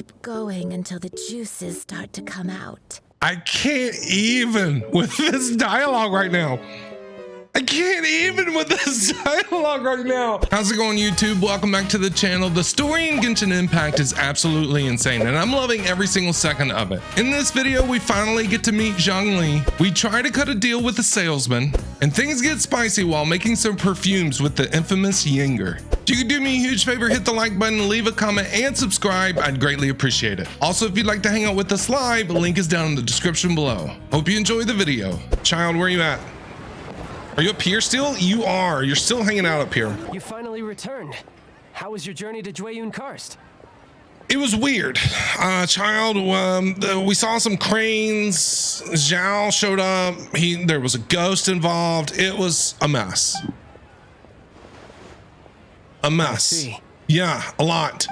keep going until the juices start to come out. I can't even with this dialogue right now. I can't even with this dialogue right now. How's it going, YouTube? Welcome back to the channel. The story in Genshin Impact is absolutely insane, and I'm loving every single second of it. In this video, we finally get to meet Zhongli. We try to cut a deal with the salesman, and things get spicy while making some perfumes with the infamous Ying'er. If you could do me a huge favor, hit the like button, leave a comment, and subscribe. I'd greatly appreciate it. Also, if you'd like to hang out with us live, the link is down in the description below. Hope you enjoy the video. Child, where are you at? Are you up here still? You are. You're still hanging out up here. You finally returned. How was your journey to Jueyun Karst? It was weird. Child, we saw some cranes. Zhao showed up. There was a ghost involved. It was a mess. A mess. I see. Yeah, a lot.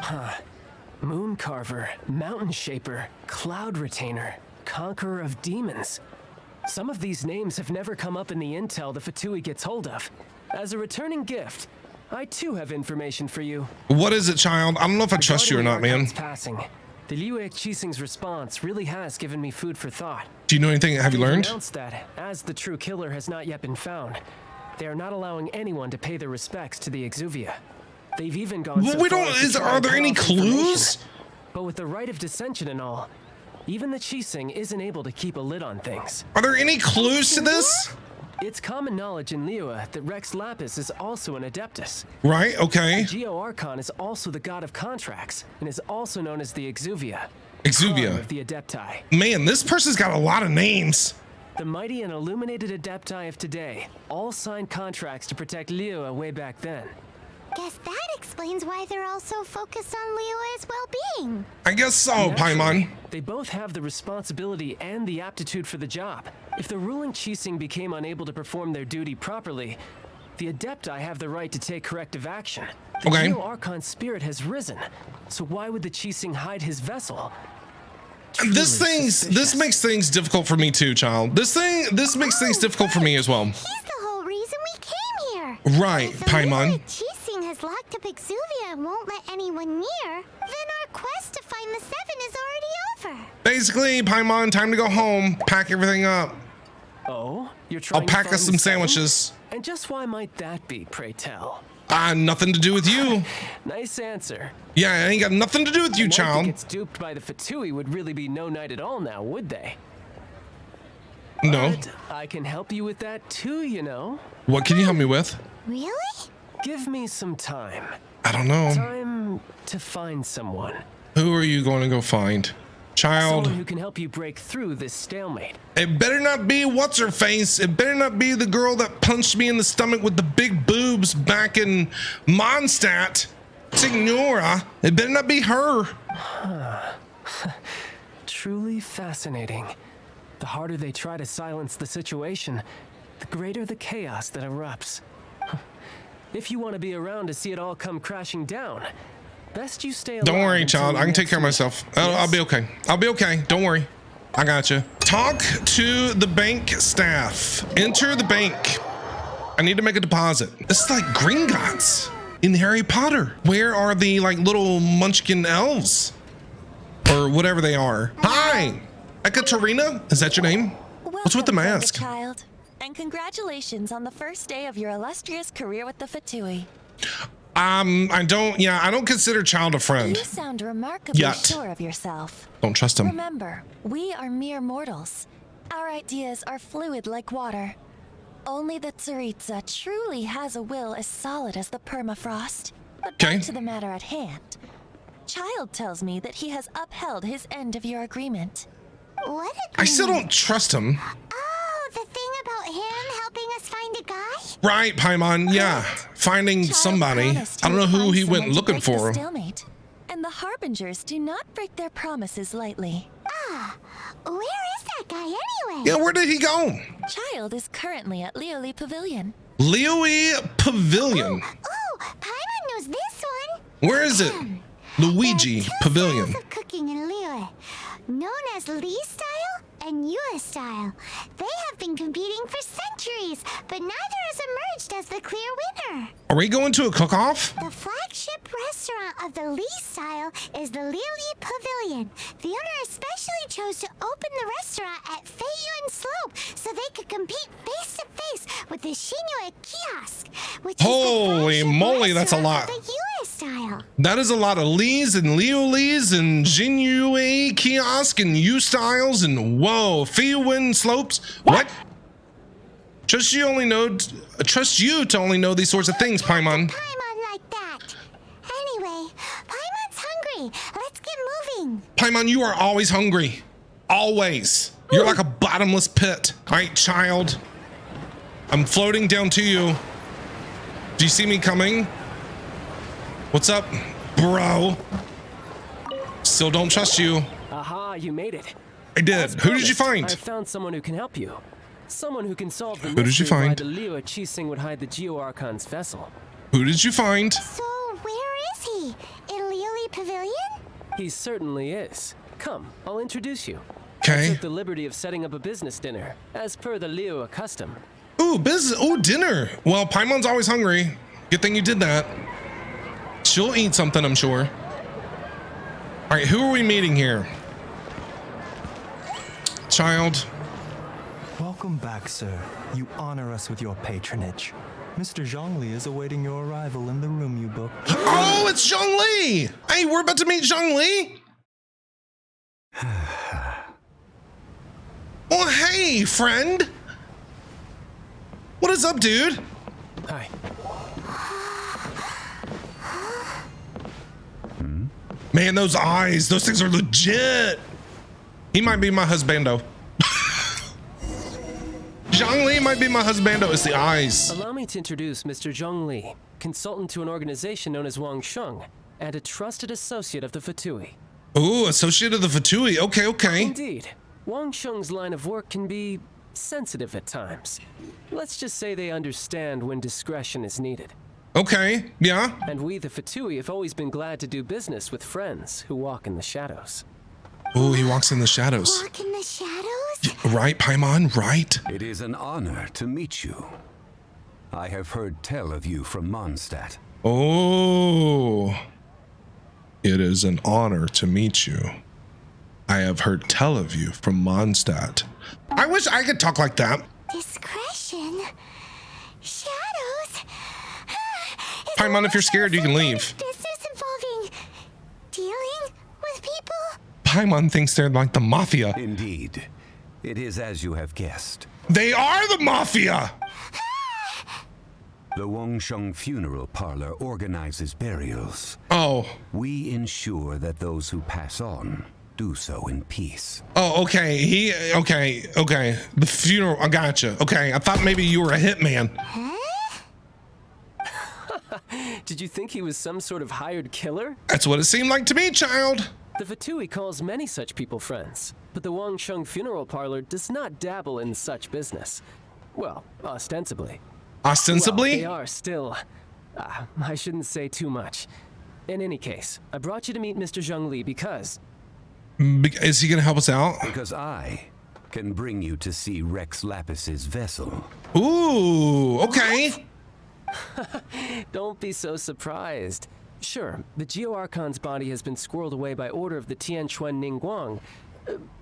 Moon Carver, Mountain Shaper, Cloud Retainer, Conqueror of Demons. Some of these names have never come up in the intel the Fatui gets hold of. As a returning gift, I too have information for you. What is it, child? I don't know if I trust you or not, man. Passing. The Liyue Archon's response really has given me food for thought. Do you know anything? Have you learned? Announced that, as the true killer has not yet been found, they are not allowing anyone to pay their respects to the Exuvia. They've even gone so we far don't. as to try Are and there cut any off clues? But with the right of dissension and all, even the Qixing isn't able to keep a lid on things. Are there any clues to this? It's common knowledge in Liyue that Rex Lapis is also an Adeptus. Right, okay. Liyue Archon is also the god of contracts and is also known as the Exuvia. Exuvia. Crown of the Adepti. Man, this person's got a lot of names. The mighty and illuminated Adepti of today all signed contracts to protect Liyue way back then. Guess that explains why they're all so focused on Liyue's well-being. I guess so, Naturally, Paimon. they both have the responsibility and the aptitude for the job. If the ruling Qixing became unable to perform their duty properly, the Adepti have the right to take corrective action. The Okay. Liyue Archon's spirit has risen, so why would the Qixing hide his vessel? This Truly suspicious. makes things difficult for me too, child. This makes things difficult for me as well. He's the whole reason we came here. Right, If the Paimon. Liyue Archon has locked up Exuvia and won't let anyone near, then our quest to find the Seven is already over. Basically, Paimon, time to go home. Pack everything up. Oh, you're trying I'll pack to find us some the Seven? sandwiches. And just why might that be, pray tell? Nothing to do with you. Nice answer. Yeah, it ain't got nothing to do with you, A knight that child. gets duped by the Fatui would really be no knight at all now, would they? No. But I can help you with that too, you know. What can you help me with? Really? Give me some time. I don't know. Time to find someone. Who are you going to go find? Child. Someone who can help you break through this stalemate. It better not be what's her face. It better not be the girl that punched me in the stomach with the big boobs back in Mondstadt. Signora. It better not be her. Truly fascinating. The harder they try to silence the situation, the greater the chaos that erupts. If you want to be around to see it all come crashing down, best you stay alive. Don't worry, until child. I can next take care of week. myself. I'll be okay. I'll be okay. Don't worry. I got you. Talk to the bank staff. Enter the bank. I need to make a deposit. This is like Gringotts in Harry Potter. Where are the like little munchkin elves? Or whatever they are. Hi. Ekaterina? Is that your name? What's with the Welcome, mask? Child, and congratulations on the first day of your illustrious career with the Fatui. I don't consider Child a friend. You sound remarkably Yet. sure of yourself. Don't trust him. Remember, we are mere mortals. Our ideas are fluid like water. Only the Tsaritsa truly has a will as solid as the permafrost. But Okay. back to the matter at hand. Child tells me that he has upheld his end of your agreement. What I still don't trust him. Oh, the thing about him helping us find a guy? Right, Paimon. Yeah. Finding Child somebody. promised I don't know he would who find he went someone to looking break the for. stalemate. And the Harbingers do not break their promises lightly. Where is that guy anyway? Yeah, where did he go? Child is currently at Liyue Pavilion. Liyue Pavilion. Oh, Paimon knows this one. Where is it? Luigi There are two Pavilion. styles of cooking in Liyue, known as Li style and Yue style. They have been competing for centuries, but neither has emerged as the clear winner. Are we going to a cook-off? The flagship restaurant of the Li style is the Liyue Pavilion. Pavilion. The owner especially chose to open the restaurant at Feiyuan Slope so they could compete face to face with the Ying'er kiosk, which Holy is the moly, that's a lot. of the Yue style. That is a lot of Lees and Leo Lees and Jinyu kiosk and U styles and whoa, Feiyuan slopes. What? Trust you to only know these sorts of things, Paimon. Paimon like that. Anyway, Paimon's hungry. Let's get moving. Paimon, you are always hungry. Always. You're like a bottomless pit. All right, child. I'm floating down to you. Do you see me coming? What's up, bro? Still don't trust you. Aha, you made it. I did. As Who did you promised, find? I found someone who can help you. Someone who can solve the Who did you mystery of why find? the Liyue Archon would hide the Liyue Archon's vessel. Who did you find? So, where is he? In Liyue Pavilion? He certainly is. Come, I'll introduce you. I Okay. took the liberty of setting up a business dinner, as per the Liyue custom. Ooh, business. Ooh, dinner. Well, Paimon's always hungry. Good thing you did that. She'll eat something, I'm sure. All right, who are we meeting here? Child. Welcome back, sir. You honor us with your patronage. Mr. Zhongli is awaiting your arrival in the room you booked. Oh, it's Zhongli. Hey, we're about to meet Zhongli. Oh, hey, friend. What is up, dude? Hi. Man, those eyes, those things are legit. He might be my husbando. Zhongli might be my husbando. It's the eyes. Allow me to introduce Mr. Zhongli, consultant to an organization known as Wang Sheng, and a trusted associate of the Fatui. Ooh, associate of the Fatui. Okay, okay. Indeed, Wang Sheng's line of work can be sensitive at times. Let's just say they understand when discretion is needed. Okay, yeah. And we, the Fatui, have always been glad to do business with friends who walk in the shadows. Ooh, he walks in the shadows. Walk in the shadows? Right, Paimon, right? It is an honor to meet you. I have heard tell of you from Mondstadt. Oh. It is an honor to meet you. I have heard tell of you from Mondstadt. I wish I could talk like that. Discretion? Shadows? Paimon, if you're scared, you can leave. Business involving dealing with people? Paimon thinks they're like the mafia. Indeed, it is as you have guessed. They are the mafia! The Wangsheng Funeral Parlor organizes burials. Oh. We ensure that those who pass on do so in peace. Oh, okay. Okay. The funeral, I gotcha. Okay, I thought maybe you were a hitman. Did you think he was some sort of hired killer? That's what it seemed like to me, child. The Fatui calls many such people friends, but the Wang Sheng Funeral Parlor does not dabble in such business. Well, ostensibly. Ostensibly? Well, they are still... I shouldn't say too much. In any case, I brought you to meet Mr. Zhongli because... Is he gonna help us out? Because I can bring you to see Rex Lapis's vessel. Ooh, okay. Don't be so surprised. Sure, the Geo Archon's body has been squirreled away by order of the Tianquan Ningguang.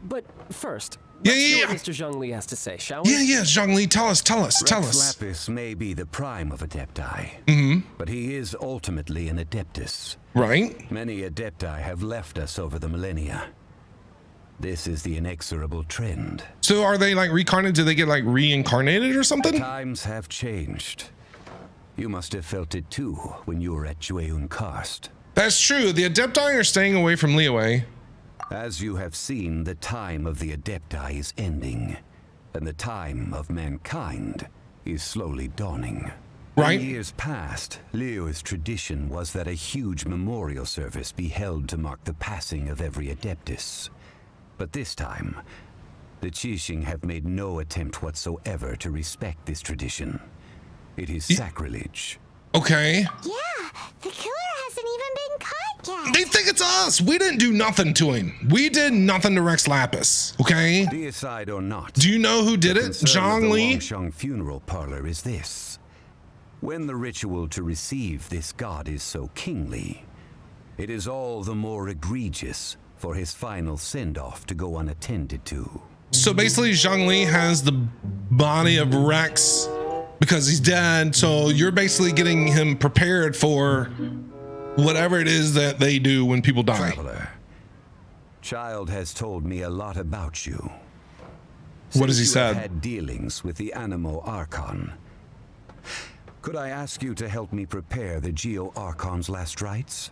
But first, let's hear what Mr. Zhongli has to say, shall we? Yeah, Zhongli, tell us. Rex Lapis may be the prime of Adepti, but he is ultimately an Adeptus. Right? Many Adepti have left us over the millennia. This is the inexorable trend. So are they like reincarnated? Do they get like reincarnated or something? Times have changed. You must have felt it too when you were at Jueyun Karst. That's true. The Adepti are staying away from Liyue. As you have seen, the time of the Adepti is ending, and the time of mankind is slowly dawning. Right. In years past, Liyue's tradition was that a huge memorial service be held to mark the passing of every Adeptus. But this time, the Qixing have made no attempt whatsoever to respect this tradition. It is sacrilege. Okay. Yeah, the killer hasn't even been caught yet. They think it's us. We didn't do nothing to him. We did nothing to Rex Lapis. Okay. Deicide or not. Do you know who did it? Zhongli? The Wangsheng Funeral Parlor is this. When the ritual to receive this god is so kingly, it is all the more egregious for his final send-off to go unattended to. So basically, Zhongli has the body of Rex because he's dead. So you're basically getting him prepared for whatever it is that they do when people die. Traveler, Childe has told me a lot about you. What has he Since you have said? had dealings with the Liyue Archon. Could I ask you to help me prepare the Liyue Archon's last rites?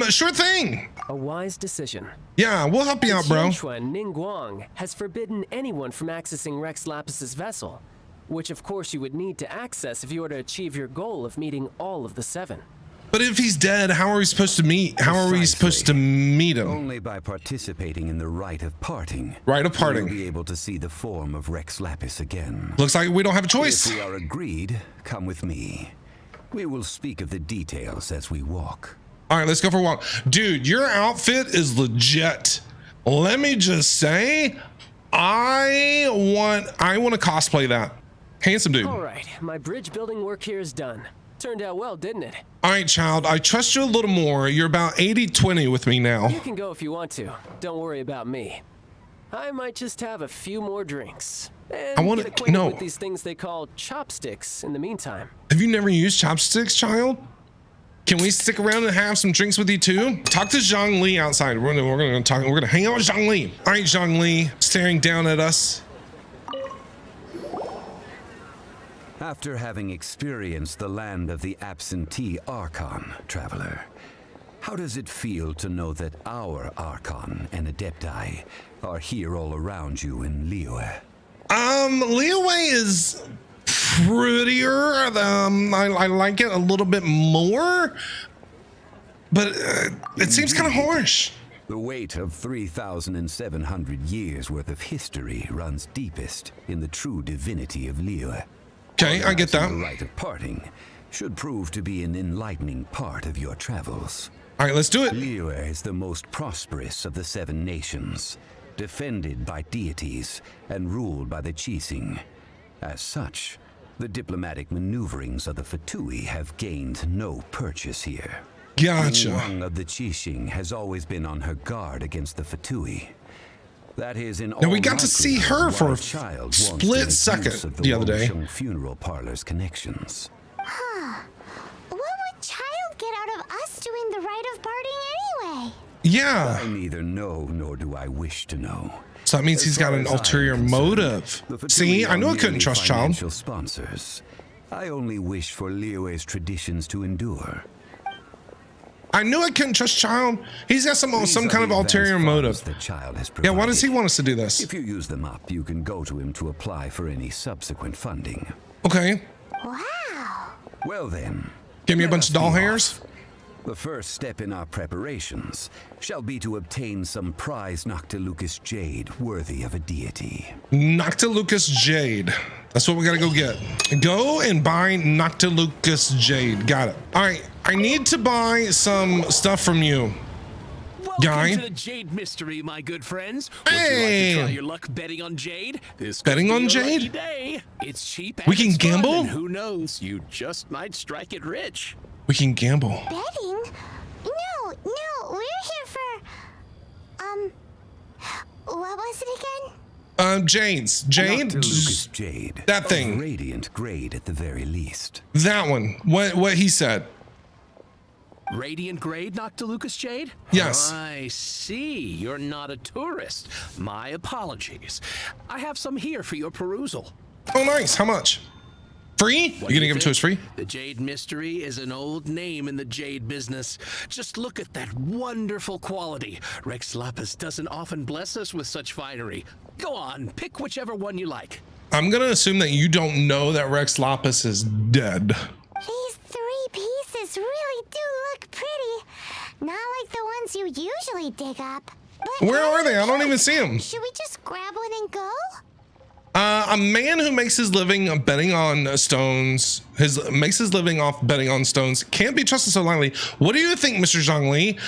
Sure thing. A wise decision. Yeah, we'll help you out, bro. Qianquan Ningguang has forbidden anyone from accessing Rex Lapis's vessel, which of course you would need to access if you were to achieve your goal of meeting all of the 7. But if he's dead, how are we supposed to meet? How are we supposed to meet him? Only by participating in the rite of parting. Rite of parting. You'll be able to see the form of Rex Lapis again. Looks like we don't have a choice. If we are agreed, come with me. We will speak of the details as we walk. All right, let's go for a walk. Dude, your outfit is legit. Let me just say, I want to cosplay that. Handsome dude. All right, my bridge building work here is done. Turned out well, didn't it? All right, child, I trust you a little more. You're about 80-20 with me now. You can go if you want to. Don't worry about me. I might just have a few more drinks. And I want get to acquainted know. with these things they call chopsticks in the meantime. Have you never used chopsticks, child? Can we stick around and have some drinks with you too? Talk to Zhongli outside. We're gonna hang out with Zhongli. All right, Zhongli, staring down at us. After having experienced the land of the absentee Archon, traveler, how does it feel to know that our Archon and Adepti are here all around you in Liyue? Liyue is prettier. I like it a little bit more, but it seems kind of harsh. The weight of 3,700 years worth of history runs deepest in the true divinity of Liyue. Okay, I get that. The rite of parting should prove to be an enlightening part of your travels. All right, let's do it. Liyue is the most prosperous of the 7 nations, defended by deities and ruled by the Qixing. As such, the diplomatic maneuverings of the Fatui have gained no purchase here. Gotcha. Ying'er of the Qixing has always been on her guard against the Fatui. That is in Now we got to see her for a Childe split second the other day. Funeral parlor's connections. Huh. What would Childe get out of us doing the rite of parting anyway? Yeah. I neither know nor do I wish to know. So that means he's got an ulterior motive. See, I knew I couldn't trust Childe. Financial sponsors. I only wish for Liyue's traditions to endure. I knew I couldn't trust Childe. He's got some kind of ulterior motive. Yeah, why does he want us to do this? If you use them up, you can go to him to apply for any subsequent funding. Okay. Wow. Well then. Give me a let bunch us of doll be hairs. off. The first step in our preparations shall be to obtain some prized Noctilucous Jade worthy of a deity. Noctilucous Jade. That's what we gotta go get. Go and buy Noctilucous Jade. Got it. All right, I need to buy some stuff from you. Guy. Welcome to the Jade mystery, my good friends. Hey. Would you like to try your luck betting on Jade? This could Betting be on your Jade? lucky day. It's cheap and We can it's fun, gamble? and who knows? You just might strike it rich. We can gamble. Betting? No, we're here for, what was it again? Jade's. Jade? Noctilucous Jade. That thing. Of radiant grade at the very least. That one. What he said. Radiant grade Noctilucous Jade? Yes. I see. You're not a tourist. My apologies. I have some here for your perusal. Oh, nice. How much? Free? What You do gonna give it to us free? The Jade Mystery is an old name in the Jade business. Just look at that wonderful quality. Rex Lapis doesn't often bless us with such finery. Go on, pick whichever one you like. I'm gonna assume that you don't know that Rex Lapis is dead. These 3 pieces really do look pretty. Not like the ones you usually dig up. But Where are they? I don't even see them. Should we just grab one and go? A man who makes his living betting on stones, makes his living off betting on stones, can't be trusted so lightly. What do you think, Mr. Zhongli?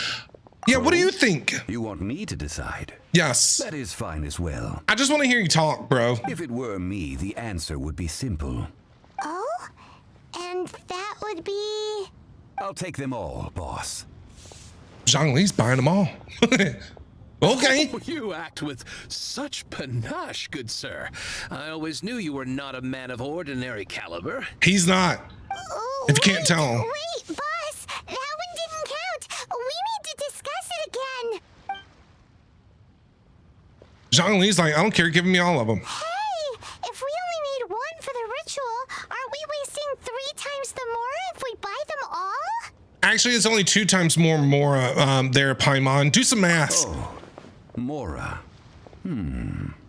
Yeah, what do you think? You want me to decide? Yes. That is fine as well. I just want to hear you talk, bro. If it were me, the answer would be simple. Oh? And that would be... I'll take them all, boss. Zhongli's buying them all. Okay. Oh, you act with such panache, good sir. I always knew you were not a man of ordinary caliber. He's not. If you can't tell. Wait, boss. That one didn't count. We need to discuss it again. Zhongli's like, I don't care, give me all of them. Hey, if we only need one for the ritual, aren't we wasting 3 times the Mora if we buy them all? Actually, it's only 2 times more Mora there, Paimon. Do some math. Oh, Mora.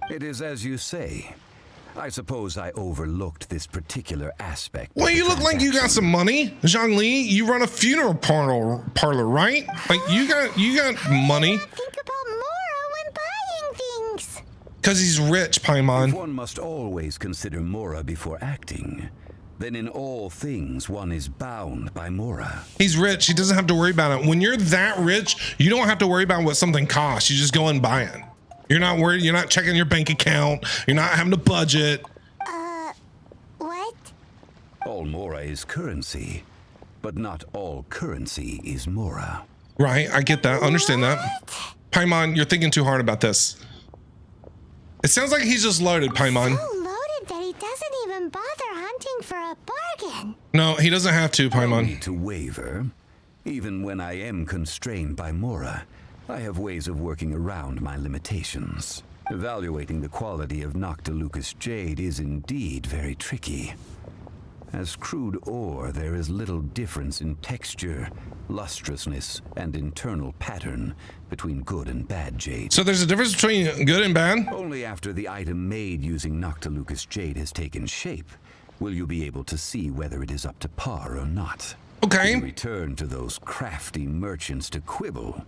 It is as you say. I suppose I overlooked this particular aspect. Well, you look like you got some money. Zhongli, you run a funeral parlor, right? Like you got money. Think about Mora when buying things. Because he's rich, If Paimon. one must always consider Mora before acting, then in all things one is bound by Mora. He's rich. He doesn't have to worry about it. When you're that rich, you don't have to worry about what something costs. You just go and buy it. You're not worried. You're not checking your bank account. You're not having to budget. What? All Mora is currency, but not all currency is Mora. Right. I get that. Understand that. Paimon, you're thinking too hard about this. It sounds like he's just loaded, Paimon. So loaded that he doesn't even bother hunting for a bargain. No, he doesn't have to, No Paimon. need to waver. Even when I am constrained by Mora, I have ways of working around my limitations. Evaluating the quality of Noctilucous Jade is indeed very tricky. As crude ore, there is little difference in texture, lustrousness, and internal pattern between good and bad jade. So there's a difference between good and bad? Only after the item made using Noctilucous Jade has taken shape will you be able to see whether it is up to par or not. Okay. You return to those crafty merchants to quibble.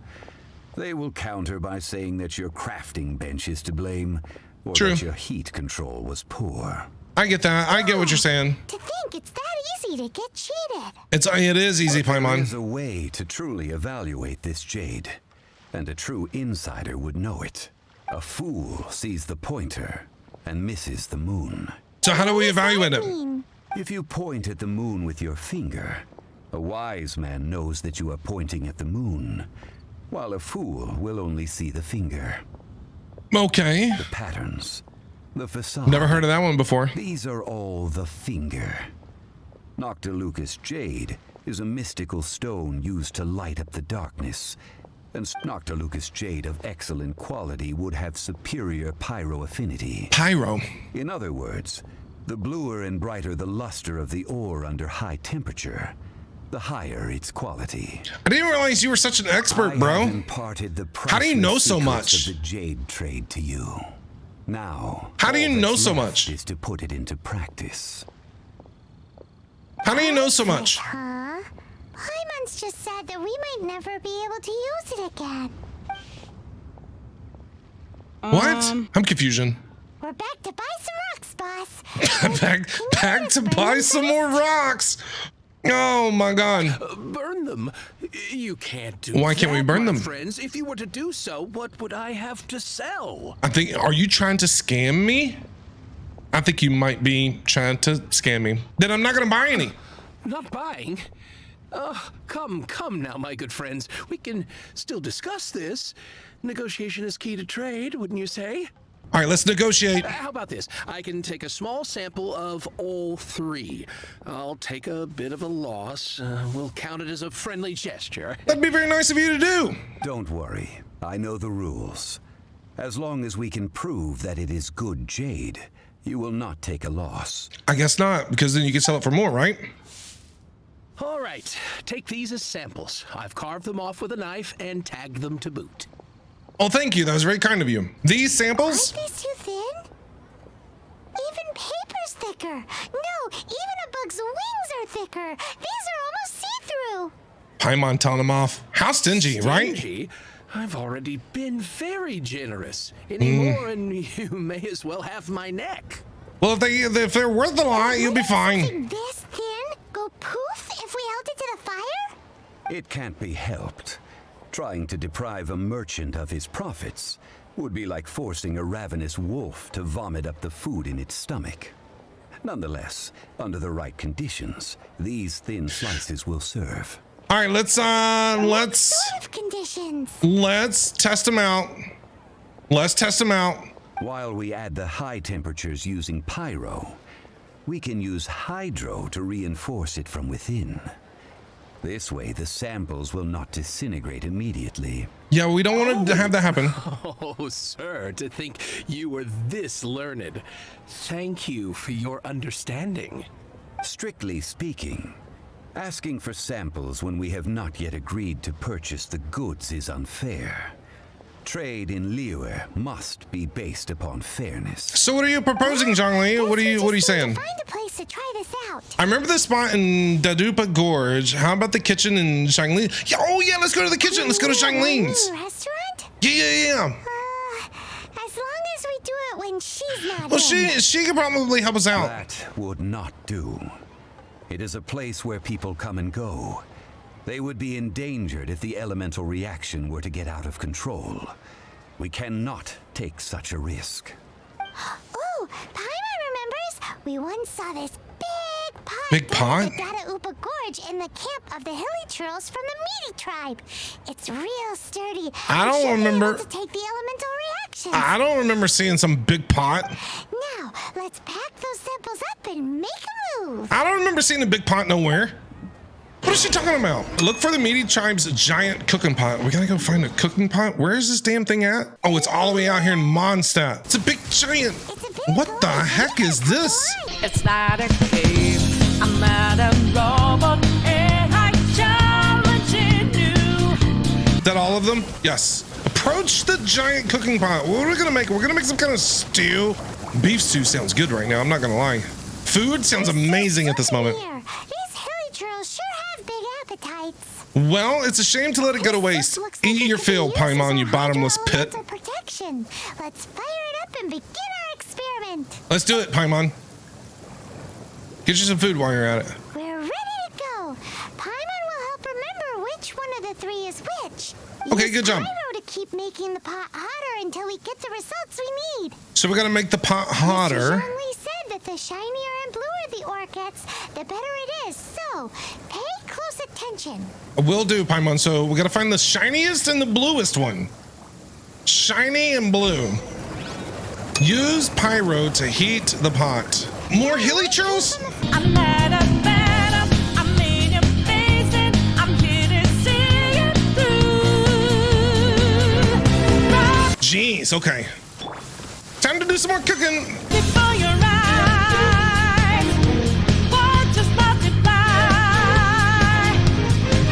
They will counter by saying that your crafting bench is to blame, or True. that your heat control was poor. I get that. I get what you're saying. To think it's that easy to get cheated. It is easy, There Paimon. is a way to truly evaluate this jade, and a true insider would know it. A fool sees the pointer and misses the moon. So how do we evaluate it? If you point at the moon with your finger, a wise man knows that you are pointing at the moon, while a fool will only see the finger. Okay. The patterns, the facade. Never heard of that one before. These are all the finger. Noctilucous Jade is a mystical stone used to light up the darkness, and Noctilucous Jade of excellent quality would have superior pyro affinity. Pyro. In other words, the bluer and brighter the luster of the ore under high temperature, the higher its quality. I didn't realize you were such an expert, I have bro. imparted the How do you know priceless so secrets much? of the jade trade to you. Now, How do you all know that's so left much? is to put it into practice. How do you know so much? Huh? Paimon's just said that we might never be able to use it again. What? I'm confusion. We're back to buy some rocks, boss. back to buy some more rocks. Oh my god. Burn them? You can't do Why can't we that, burn my them? friends. If you were to do so, what would I have to sell? I think, are you trying to scam me? I think you might be trying to scam me. Then I'm not gonna buy any. Not buying? Come now, my good friends. We can still discuss this. Negotiation is key to trade, wouldn't you say? All right, let's negotiate. How about this? I can take a small sample of all 3. I'll take a bit of a loss. We'll count it as a friendly gesture. That'd be very nice of you to do. Don't worry, I know the rules. As long as we can prove that it is good jade, you will not take a loss. I guess not, because then you can sell it for more, right? All right, take these as samples. I've carved them off with a knife and tagged them to boot. Oh, thank you. That was very kind of you. These samples? Aren't these too thin? Even paper's thicker. No, even a bug's wings are thicker. These are almost see-through. Paimon telling him off. How stingy, right? Stingy? I've already been very generous. Any more and you may as well have my neck. Well, if they're worth a lot, you'll be fine. Something this thin go poof if we held it to the fire? It can't be helped. Trying to deprive a merchant of his profits would be like forcing a ravenous wolf to vomit up the food in its stomach. Nonetheless, under the right conditions, these thin slices will serve. All right, let's Sort of conditions. let's test them out. Let's test them out. While we add the high temperatures using pyro, we can use hydro to reinforce it from within. This way, the samples will not disintegrate immediately. Yeah, we don't want to have that happen. Oh, sir, to think you were this learned. Thank you for your understanding. Strictly speaking, asking for samples when we have not yet agreed to purchase the goods is unfair. Trade in Liyue must be based upon fairness. So what are you proposing, Zhongli? What are you saying? Find a place to try this out. I remember the spot in Dadupa Gorge. How about the kitchen in Zhongli? Yeah, oh yeah, let's go to the kitchen. Let's go to Zhongli's. Restaurant? Yeah. As long as we do it when she's not Well, in. she could probably help us out. That would not do. It is a place where people come and go. They would be endangered if the elemental reaction were to get out of control. We cannot take such a risk. Ooh, Paimon remembers. We once saw this big pot. Big pot? At the Dadaupa Gorge in the camp of the Hilly Churls from the Meaty tribe. It's real sturdy. I We don't should be remember- able to take the elemental reactions. I don't remember seeing some big pot. Now, let's pack those samples up and make a move. I don't remember seeing a big pot nowhere. What is she talking about? Look for the Meaty tribe's giant cooking pot. We gotta go find a cooking pot. Where is this damn thing at? Oh, it's all the way out here in Mondstadt. It's a big giant. It's a big What the gorge. heck is this? It's not a game. I'm not a robot, and I challenge you. Is that all of them? Yes. Approach the giant cooking pot. What are we gonna make? We're gonna make some kind of stew. Beef stew sounds good right now. I'm not gonna lie. Food sounds amazing at this moment. Here, these Hilly Churls sure have big appetites. Well, it's a shame to let it go to waste. Looks like Eat it your could be fill, used as Paimon, a you bottomless pit. hydro-elemental protection. Let's fire it up and begin our experiment. Let's do it, Paimon. Get you some food while you're at it. We're ready to go. Paimon will help remember which one of the three is which. Okay, Use good job. Pyro to keep making the pot hotter until we get the results we need. So we gotta make the pot hotter. Mr. Zhongli said that the shinier and bluer the ore gets, the better it is. So, pay close attention. Will do, Paimon. So we gotta find the shiniest and the bluest one. Shiny and blue. Use pyro to heat the pot. More hilly churls? I'm not a phantom. I'm in your face, and I'm here to see you through. Right Jeez, okay. Time to do some more cooking. before your eyes, words just multiply.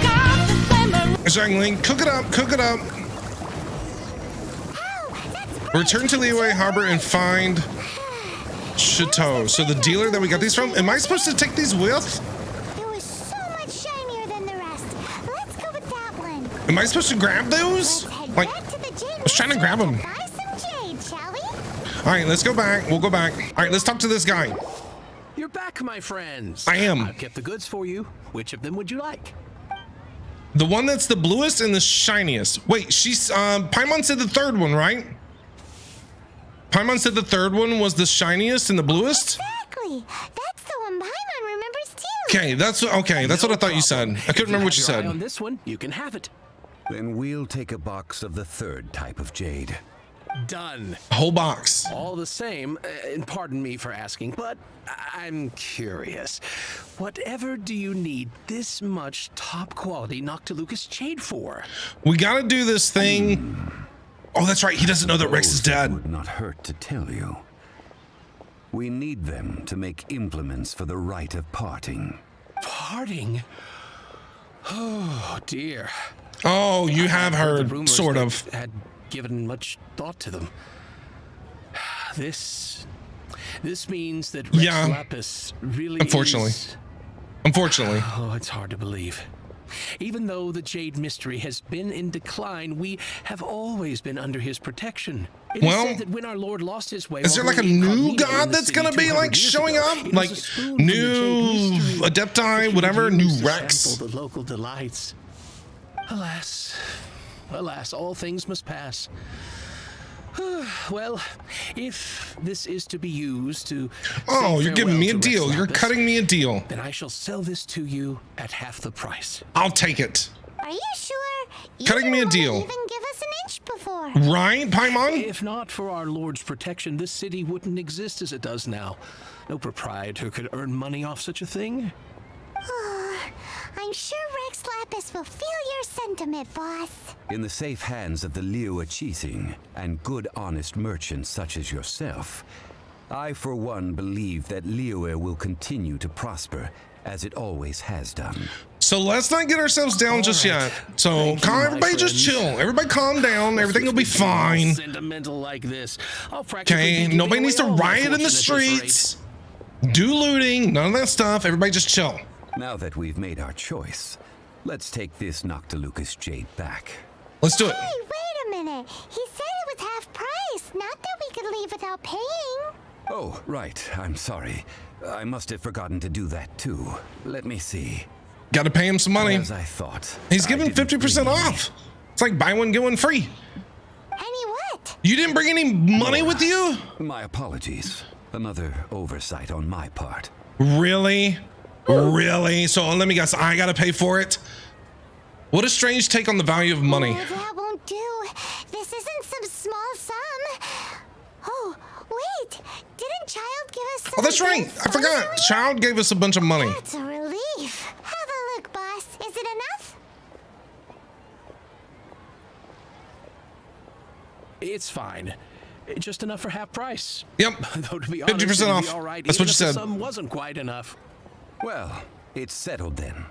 Got the flame of Zhongli, cook it up, cook it up. Return to Liyue Harbor and find Chateau. So the dealer that we got these from, am I supposed to take these with? It was so much shinier than the rest. Let's go with that one. Am I supposed to grab those? Let's head Like, back to the Jade. I was trying to grab 'em. Buy some Jade, shall we? all right, let's go back. We'll go back. All right, let's talk to this guy. You're back, my friends. I am. I've kept the goods for you. Which of them would you like? The one that's the bluest and the shiniest. Wait, she's, Paimon said the third one, right? Paimon said the third one was the shiniest and the bluest? Exactly. That's the one Paimon remembers too. Okay, that's what I thought you said. I couldn't remember what you If you have your eye said. on this one, you can have it. Then we'll take a box of the third type of jade. Done. Whole box. All the same, and pardon me for asking, but I'm curious. Whatever do you need this much top quality Noctilucous Jade for? We gotta do this thing. Oh, that's right. He doesn't know that Rex is It dead. would not hurt to tell you. We need them to make implements for the rite of parting. Parting? Oh, dear. Oh, you have The heard, rumors sort that of. had given much thought to them. This means that Rex Yeah. Lapis really Unfortunately. is... Unfortunately. Oh, it's hard to believe. Even though the Jade mystery has been in decline, we have always been under his protection. It is Well, said that when our Lord lost his way, Is there like a wandering new incognito in god the that's city gonna be 200 like years showing ago, up? it was Like a spoon from the new Jade mystery Adepti, that he whatever, would new use to Rex? sample the local delights. Alas, all things must pass. Well, if this is to be used to Oh, say you're giving me a farewell to deal. Rex You're Lapis, cutting me a deal. then I shall sell this to you at half the price. I'll take it. Are you sure? You Cutting me a didn't deal. wanna even give us an inch before. Right, Paimon? If not for our Lord's protection, this city wouldn't exist as it does now. No proprietor could earn money off such a thing. I'm sure Rex Lapis will feel your sentiment, boss. In the safe hands of the Liyue Archon and good, honest merchants such as yourself, I, for one, believe that Liyue will continue to prosper as it always has done. So let's not get ourselves down just yet. So Thank you, my everybody just friends. chill. Everybody calm down. Everything will be fine. Sentimental like this. I'll practically Okay, be nobody giving needs to away all my riot in the fortune at this rate. streets. Do looting, none of that stuff. Everybody just chill. Now that we've made our choice, let's take this Noctilucous Jade back. Let's do it. Hey, wait a minute. He said it was half price. Not that we could leave without paying. Oh, right. I'm sorry. I must have forgotten to do that too. Let me see. Got to pay him some money. As I thought. He's I giving didn't 50% bring off. It's like buy one, get one free. Any what? You didn't bring any money with you? My apologies. Another oversight on my part. Really? Really? So let me guess, I gotta pay for it? What a strange take on the value of money. Oh, that won't do. This isn't some small sum. Oh, wait. Didn't Childe give us some? Oh, that's right. I forgot. Childe gave us a bunch of money. That's a relief. Have a look, boss. Is it enough? It's fine. Just enough for half price. Yep. Though to be honest, 50% it'd off. be all right That's even what you if said. the sum wasn't quite enough. Well, it's settled then.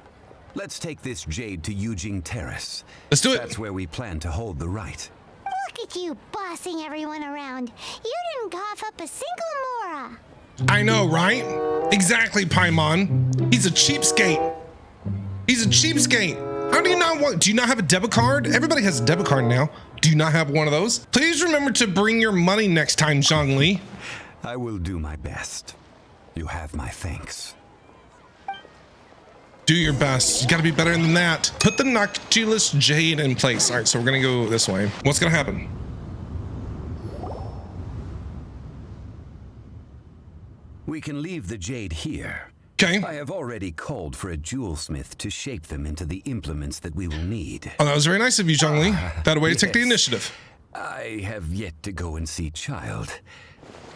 Let's take this Jade to Ying'er Terrace. Let's do it. That's where we plan to hold the right. Look at you bossing everyone around. You didn't cough up a single mora. I know, right? Exactly, Paimon. He's a cheapskate. He's a cheapskate. How do you not want? Do you not have a debit card? Everybody has a debit card now. Do you not have one of those? Please remember to bring your money next time, Zhongli. I will do my best. You have my thanks. Do your best. You gotta be better than that. Put the Noctilucous Jade in place. All right, so we're gonna go this way. What's gonna happen? We can leave the Jade here. Okay. I have already called for a jewelsmith to shape them into the implements that we will need. Oh, that was very nice of you, Zhongli. That way to take the yes. initiative. I have yet to go and see Childe.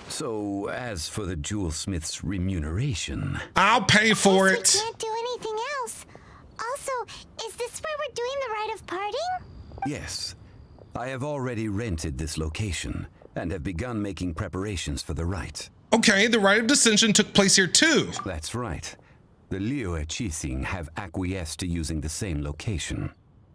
So, as for the jewelsmith's remuneration... I'll pay for We it. can't do anything else. Also, is this where we're doing the rite of parting? Yes. I have already rented this location and have begun making preparations for the rite. Okay, the rite of descension took place here too. That's right. The Liyue Archon have acquiesced to using the same location.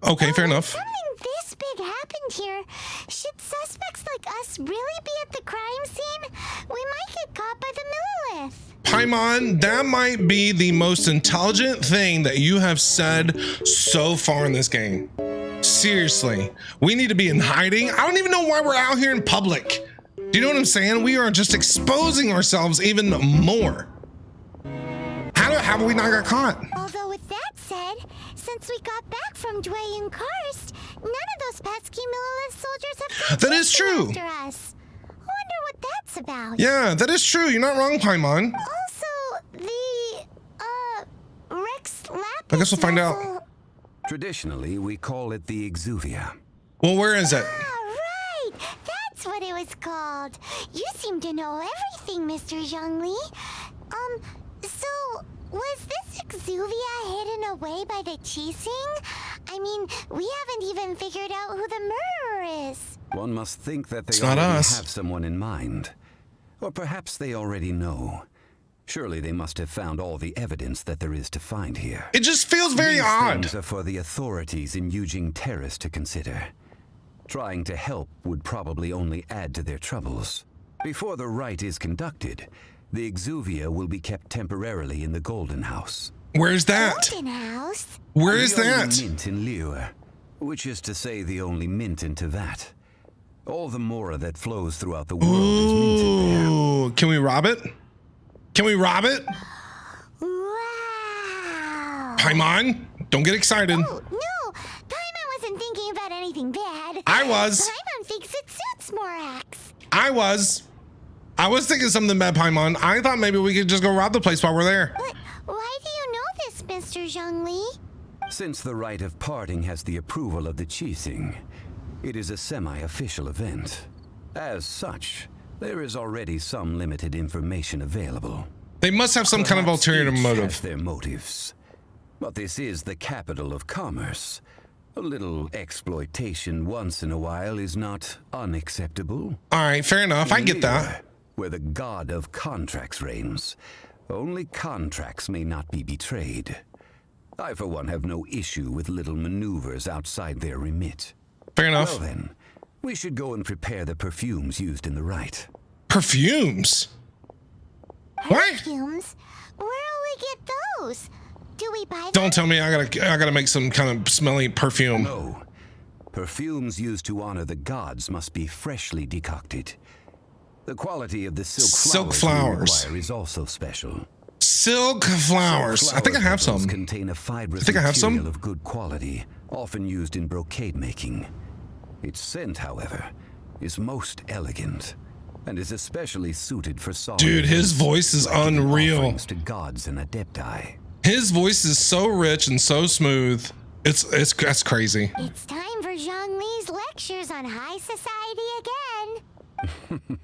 Okay, fair When enough. Something this big happened here. Should suspects like us really be at the crime scene? We might get caught by the Millilith. Paimon, that might be the most intelligent thing that you have said so far in this game. Seriously, we need to be in hiding. I don't even know why we're out here in public. Do you know what I'm saying? We are just exposing ourselves even more. How have we not got caught? Although with that said, since we got back from Dway and Karst, none of those pesky Millilith soldiers have come That is true. after us. Wonder what that's about. Yeah, that is true. You're not wrong, Paimon. Also, the Rex Lapis. I guess we'll find out. vessel- Traditionally, we call it the Exuvia. Well, where is it? Ah, right. That's what it was called. You seem to know everything, Mr. Zhongli. So was this Exuvia hidden away by the Qixing? I mean, we haven't even figured out who the murderer is. One must think that It's they not already us. have someone in mind. Or perhaps they already know. Surely they must have found all the evidence that there is to find here. It just feels very These odd. things are for the authorities in Ying'er Terrace to consider. Trying to help would probably only add to their troubles. Before the rite is conducted, the Exuvia will be kept temporarily in the Golden House. Where's that? Golden House? Where is The only that? mint in Liyue, which is to say the only mint in Tevat. All the mora that flows throughout the world is minted there. Ooh, can we rob it? Can we rob it? Wow. Paimon, don't get excited. Oh, no. Paimon wasn't thinking about anything bad. I was. Paimon thinks it suits Smorax. I was thinking something about Paimon. I thought maybe we could just go rob the place while we're there. But why do you know this, Mr. Zhongli? Since the rite of parting has the approval of the Qixing, it is a semi-official event. As such, there is already some limited information available. They must have some kind of Perhaps ulterior each motive. has their motives. But this is the capital of commerce. A little exploitation once in a while is not unacceptable. All right, fair enough. I get Liyue, that. where the god of contracts reigns, only contracts may not be betrayed. I, for one, have no issue with little maneuvers outside their remit. Fair enough. Well then, we should go and prepare the perfumes used in the rite. Perfumes? What? Perfumes? Where will we get those? Do we buy them? Don't tell me I gotta make some kind of smelly perfume. No. Perfumes used to honor the gods must be freshly decocted. The quality of the silk flowers we require is also special. Silk flowers. I think I have some. Contain a fibrous I have some. material of good quality, often used in brocade making. Its scent, however, is most elegant and is especially suited for solemn Dude, his events, voice is like giving unreal. offerings to gods and adepti. His voice is so rich and so smooth. That's crazy. It's time for Zhongli's lectures on high society again.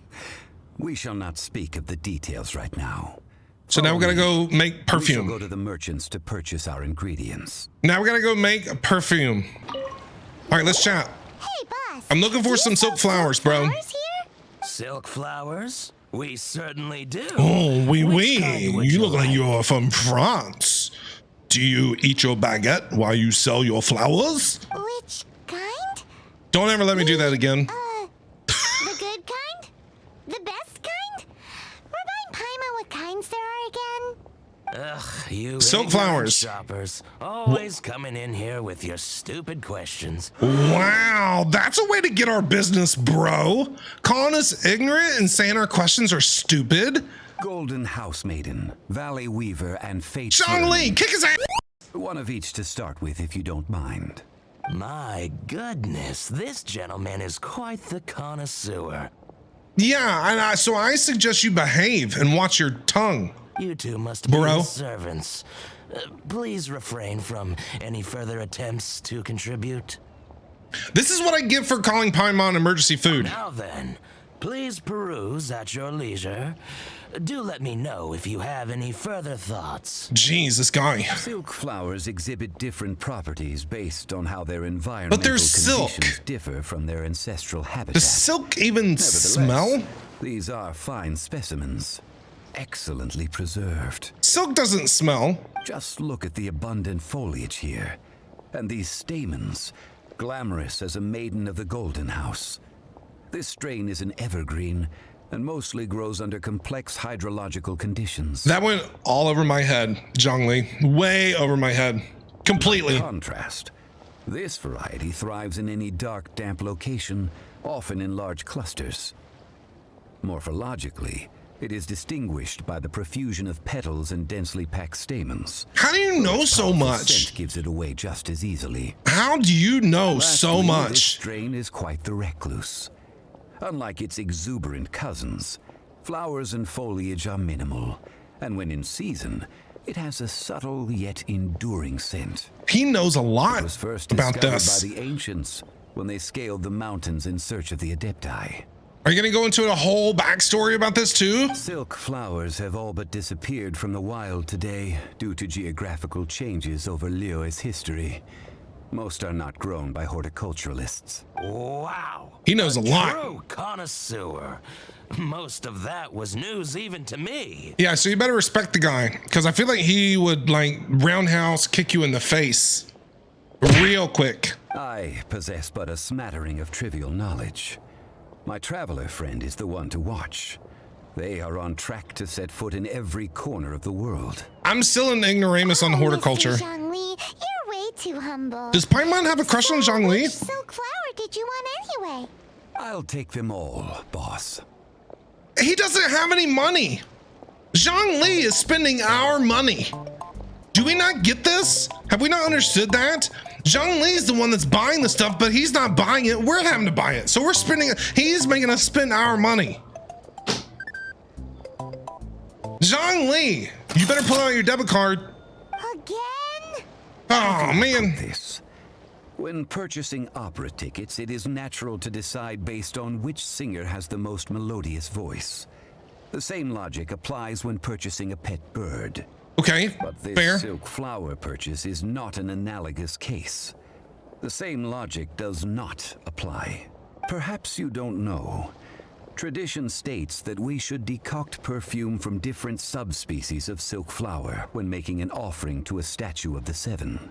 We shall not speak of the details right now. So now we gotta go make We shall perfume. go to the merchants to purchase our ingredients. Now we gotta go make a perfume. All right, let's chat. Hey, boss. I'm looking for do you some silk sell flowers, bro. flowers here? Silk flowers? We certainly do. Oh, oui, Which oui. kind would You look like like? you're from France. Do you eat your baguette while you sell your flowers? Which kind? Don't ever let me do that again. The good kind? The best kind? Remind Paimon what kinds there are again? Ugh, you Silk ignorant flowers. shoppers. Always coming in here with your stupid questions. Wow, that's a way to get our business, bro. Calling us ignorant and saying our questions are stupid. Golden House Maiden, Valley Weaver, and Fate. Zhongli, kick his ass. One of each to start with, if you don't mind. My goodness, this gentleman is quite the connoisseur. Yeah, and so I suggest you behave and watch your tongue. You two must be Bro. his servants. Please refrain from any further attempts to contribute. This is what I get for calling Paimon emergency food. Now then, please peruse at your leisure. Do let me know if you have any further thoughts. Jeez, this guy. Silk flowers exhibit different properties based on how their environmental they're silk. conditions differ from their ancestral habitat. Does silk even smell? These are fine specimens, excellently preserved. Silk doesn't smell. Just look at the abundant foliage here, and these stamens, glamorous as a maiden of the Golden House. This strain is an evergreen and mostly grows under complex hydrological conditions. That went all over my head, Zhongli. Way over my head. Completely. By contrast, this variety thrives in any dark, damp location, often in large clusters. Morphologically, it is distinguished by the profusion of petals and densely packed stamens. How do you know so The much? scent gives it away just as easily. How do you know so Lastly, This much? strain is quite the recluse. Unlike its exuberant cousins, flowers and foliage are minimal, and when in season, it has a subtle yet enduring scent. He knows a It lot was first about discovered this. by the ancients when they scaled the mountains in search of the adepti. Are you going to go into a whole backstory about this too? Silk flowers have all but disappeared from the wild today due to geographical changes over Liyue's history. Most are not grown by horticulturalists. Wow. He knows a lot. True connoisseur. Most of that was news even to me. Yeah, so you better respect the guy, because I feel like he would like roundhouse kick you in the face real quick. I possess but a smattering of trivial knowledge. My traveler friend is the one to watch. They are on track to set foot in every corner of the world. I'm still an ignoramus on horticulture. Mr. Zhongli, you're way too humble. Does Paimon have a crush on So Zhongli? which silk flower did you want anyway? I'll take them all, boss. He doesn't have any money. Zhongli is spending our money. Do we not get this? Have we not understood that? Zhongli's the one that's buying the stuff, but he's not buying it. We're having to buy it. So we're spending it. He's making us spend our money. Zhongli, you better pull out your debit card. Again? Oh, man. This. When purchasing opera tickets, it is natural to decide based on which singer has the most melodious voice. The same logic applies when purchasing a pet bird. Okay, But this fair. silk flower purchase is not an analogous case. The same logic does not apply. Perhaps you don't know. Tradition states that we should decoct perfume from different subspecies of silk flower when making an offering to a statue of the seven.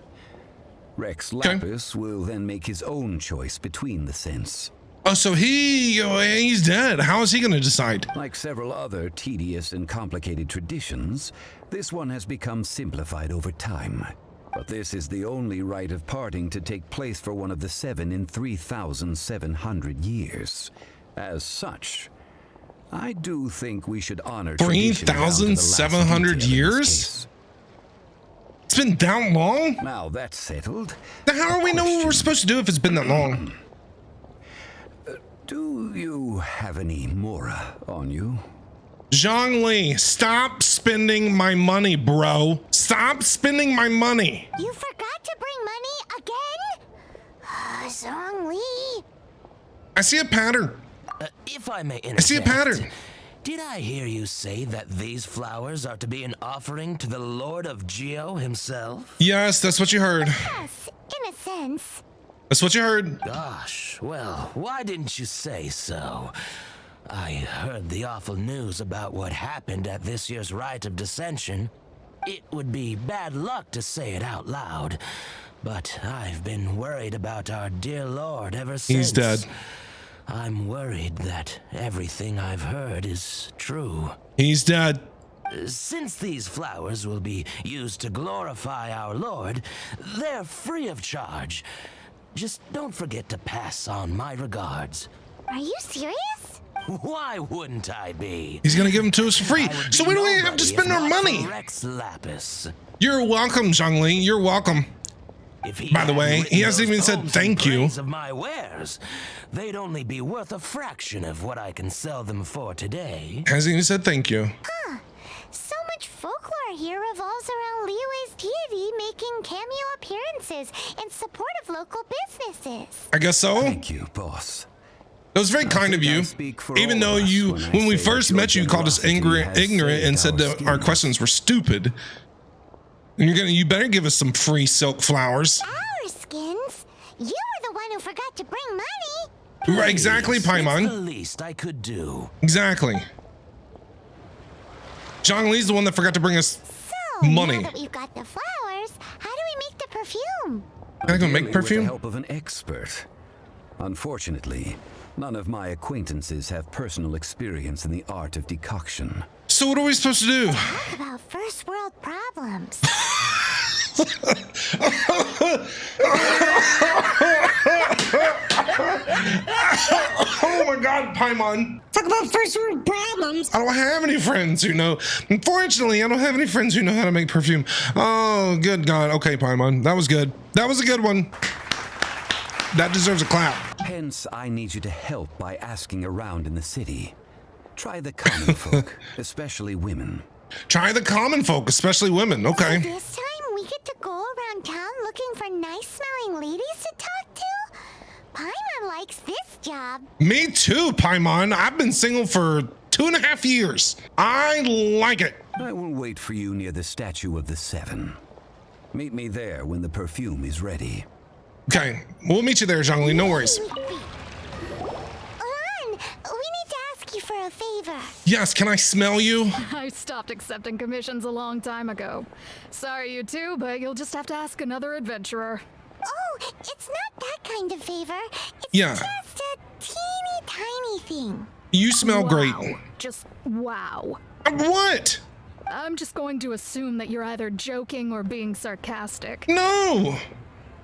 Rex Lapis will then make his own choice between the scents. Oh, so he's dead. How is he going to decide? Like several other tedious and complicated traditions, this one has become simplified over time. But this is the only rite of parting to take place for one of the seven in 3,700 years. As such, I do think we should honor 3,700 years? It's been that long? Now that's settled. Then how do we know what we're supposed to do if it's been that long? Do you have any Mora on you? Zhongli, stop spending my money, bro. Stop spending my money. You forgot to bring money again? Zhongli. I see a pattern. If I may interject, I see a pattern. Did I hear you say that these flowers are to be an offering to the Lord of Geo himself? Yes, that's what you heard. Yes, in a sense. That's what you heard. Gosh, well, why didn't you say so? I heard the awful news about what happened at this year's Rite of Dissension. It would be bad luck to say it out loud, but I've been worried about our dear Lord ever since. He's dead. I'm worried that everything I've heard is true. He's dead. Since these flowers will be used to glorify our Lord, they're free of charge. Just don't forget to pass on my regards. Are you serious? Why wouldn't I be? He's going to give them to us for free. I would So be we don't even have nobody to spend if our not for money. Rex Lapis. You're welcome, Zhongli. You're welcome. If he By the way, hadn't he written hasn't those even said poems in thank you. praise of my wares, they'd only be worth a fraction of what I can sell them for today. Hasn't even said thank you. So much folklore here revolves around Liyue's deity making cameo appearances in support of local businesses. I guess so. Thank you, boss. That was very kind of think I you. speak for Even all though of us you, when I we say first that your met you, called us generosity has ignorant and said saved that our our skins. questions were stupid. And you better give us some free silk flowers. Our skins? You were the one who forgot to bring money. Right, exactly, It's the Paimon. least I could do. Exactly. Zhongli's the one that forgot to bring us So, money. now that we've got the flowers, how do we make the perfume? Can I go make With the perfume? help of an expert. Unfortunately, none of my acquaintances have personal experience in the art of decoction. So what are we supposed to do? Talk about first world problems. Oh my God, Paimon. Talk about first world problems. I don't have any friends who know. Unfortunately, I don't have any friends who know how to make perfume. Oh, good God. Okay, Paimon. That was good. That was a good one. That deserves a clap. Hence, I need you to help by asking around in the city. Try the common folk, especially women. Try the common folk, especially women. Okay. This time we get to go around town looking for nice smelling ladies to talk to? Paimon likes this job. Me too, Paimon. I've been single for 2.5 years. I like it. I will wait for you near the statue of the seven. Meet me there when the perfume is ready. Okay, we'll meet you there, Zhongli. No worries. Ron, we need to ask you for a favor. Yes, can I smell you? I stopped accepting commissions a long time ago. Sorry, you two, but you'll just have to ask another adventurer. Oh, it's not that kind of favor. It's Yeah. just a teeny tiny thing. You smell great. Wow. Just wow. What? I'm just going to assume that you're either joking or being sarcastic. No,